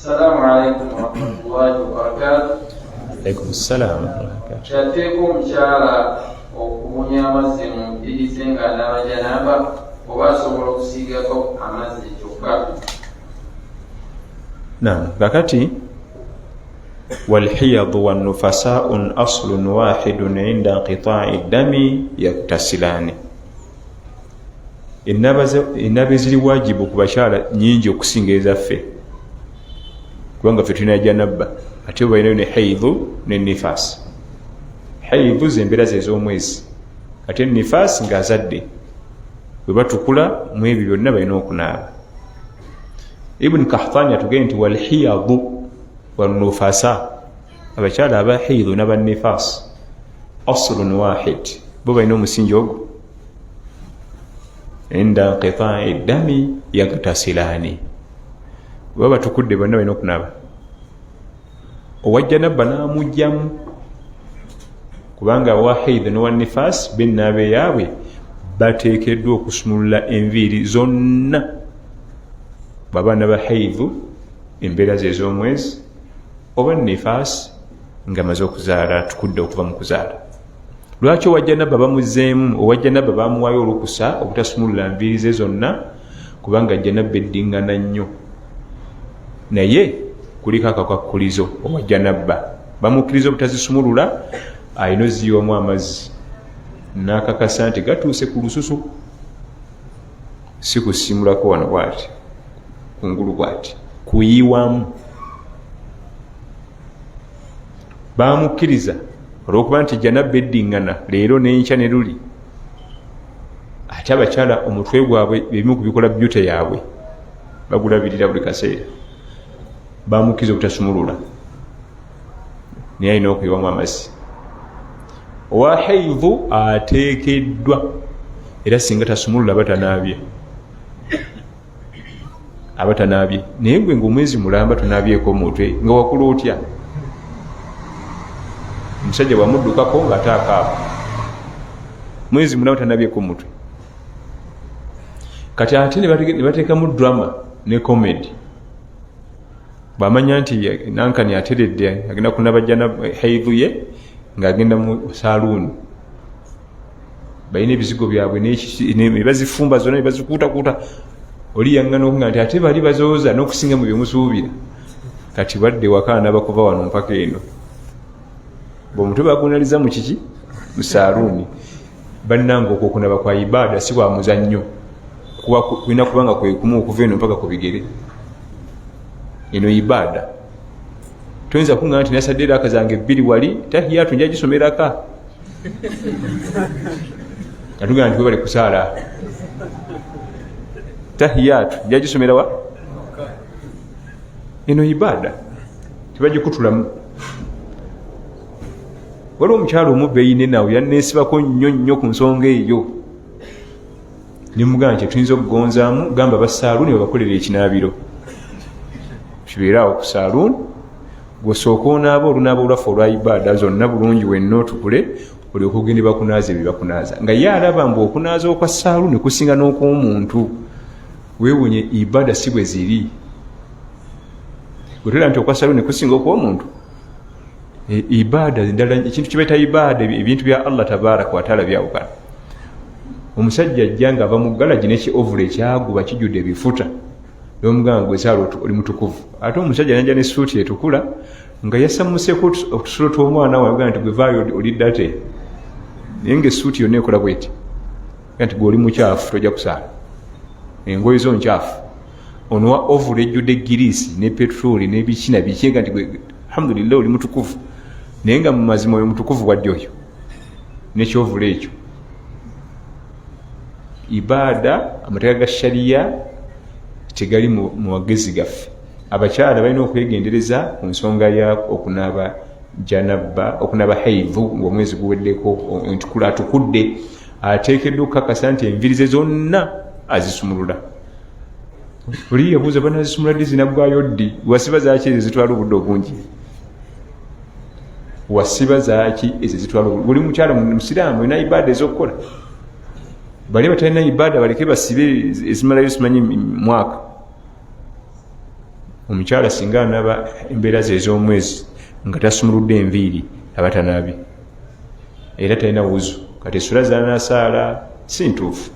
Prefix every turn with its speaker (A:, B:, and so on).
A: السلام عليكم ورحمة الله وبركاته.
B: عليكم السلام ورحمة الله وبركاته.
A: Kyateeka omukyala okubunya amazzi mu mpirizi nga n'abajanaba oba asobola okusiigako amazzi kyokka?
B: Naam, kakati والحيض والنفساء أصل واحد عند انقطاع الدم يغتسلان. Ennabe ziri wajibu ku bakyala nyingi okusinga ezaffe kubanga ffe tulina janabba ate balinayo ne haidhu ne nifaasi. Haidhu zembeera ze ez'omwezi ate nifaasi ng'azadde bwe batukula mu ebyo byonna balina okunaaba. Ibn Qahtani atugambye nti walhiyadu wanufasa, abakyala aba haidhu n'aba nifaasi aslun wahid, bo balina omusingi ogwo. Inda inqita'i dami yagtasilani, bwe batukudde bonna balina okunaaba. Owajjanabba n'amugyamu kubanga awa haidhu n'owa nifaasi bennaaba yaabwe bateekeddwa okusumulula enviiri zonna. Babaana ba haidhu embeera ze ez'omwezi oba nifaasi nga maze okuzaala atukudde okuva mu kuzaala. Lwaki owajjanabba bamuzeemu? Owajjanabba bamuwaayo olukusa obutasumulula nviiri ze zonna kubanga jjanabba eddingana nnyo, naye kuliko akakwakulizo. Owajjanabba bamukkiriza obutazisumulula, alina oziywamu amazzi n'akakasa nti gatuuse ku lususu, si kusimulako wano bwati kungulu bwati, kuyiwamu. Bamukkiriza olw'okuba nti janabba eddingana leero n'enkya ne luli. Ate abakyala omutwe gwabwe ebimu kubikola byute yaabwe, bagulabirira buli kaseera. Bamukkiriza obutasumulula naye alina okuyiwamu amazzi. Owa haidhu ateekeddwa, era singa tasumulula abatanaabye, abatanaabye. Naye gwe ng'omwezi mulamba tonaabyeko omutwe nga wakula otya? Omusajja bwamuddukako ng'ate akaaba, mwezi mulamba tanabyeko omutwe. Kati ate ne bateekamu drama ne comedy. Bw'amanya nti nankani ateredde agenda kunabajja haidhu ye ng'agenda mu saluuni, balina ebizigo byabwe ne bazifumba zonna ne bazikuutakuuta. Oli yaŋŋana okuŋŋa nti ate bali bazooza n'okusinga mu byemusuubira. Kati badde waka n'abakuva wano mpaka eno, bw'omutwe bagunaliza mu kiki? Mu saluuni. Bannange okwo okunaba kwa ibaada si bwa muzannyo, kulina kubanga kwe kumu okuva eno mpaka ku bigere. Eno ibaada. Toyinza kuŋŋana nti nasadde raka zange bbiri wali tahiyatu nja gisomeraka. Natugamba nti we bali kusaala tahiyatu nja gisomera wa? Eno ibaada tebagikutulamu. Waliwo omukyalo omubbi eyine nawe yanneesibako nnyo ku nsonga eyo. Nimugamba nti tuyinza okugonzaamu, gamba basaaluuni babakolera ekinaabiro. Kibeeraawo ku saaluuni, gwesooka onaaba olunaaba olwaffe olwa ibaada zonna bulungi wenna otukule, olyoka ogende bakunaaza ebyo bakunaaza. Nga ye alaba mbu okunaaza okwa saaluuni kusinga n'okw'omuntu. Weewunye ibaada si bwe ziri. Bwetera nti okwa saaluuni kusinga okw'omuntu. Ibaada ndala, ekintu kibeeta ibaada ebintu bya Allah tabaaraka wa taala byawukana. Omusajja ajja ng'ava mu galagi n'ekiovula ekyaguba kijjudde ebifuta, n'omugamba gwe saala oli mutukuvu. Ate omusajja n'ajja ne suuti etukula nga yasammuseeko otusulo tw'omwana we, agamba nti gwe vaayo olidde ate. Naye ng'essuuti yonna ekola bweti, nti gwe oli mukyafu tojja kusaala, engoye zo nkyafu. Ono wa ovula ejjudde giriisi ne petroli n'ebikina biki, nga nti gwe alhamdulillah oli mutukuvu. Naye nga mu mazima oyo mutukuvu wadde oyo n'ekyovula ekyo. Ibaada amateeka ga shariya tegali mu magezi gaffe. Abakyala balina okwegendereza ku nsonga ya okunaaba janabba, okunaaba haidhu ng'omwezi guweddeko, entukula atukudde, ateekeddwa okukakasa nti enviiri ze zonna azisumulula. Oli yabuuza banazisumula ddi zinaggwayo ddi? Wasiba zaaki ezo zitwala obudde obungi? Wasiba zaaki ezo zitwala obudde? Buli mukyala musiraamu alina ibaada ez'okukola. Bali batalina ibaada baleke basibe ezimalayo simanyi mwaka. omukyala singa anaba embeera ze ez'omwezi nga tasumuludde enviiri aba tanabye era talina wuzu kati essula zanasaala si ntuufu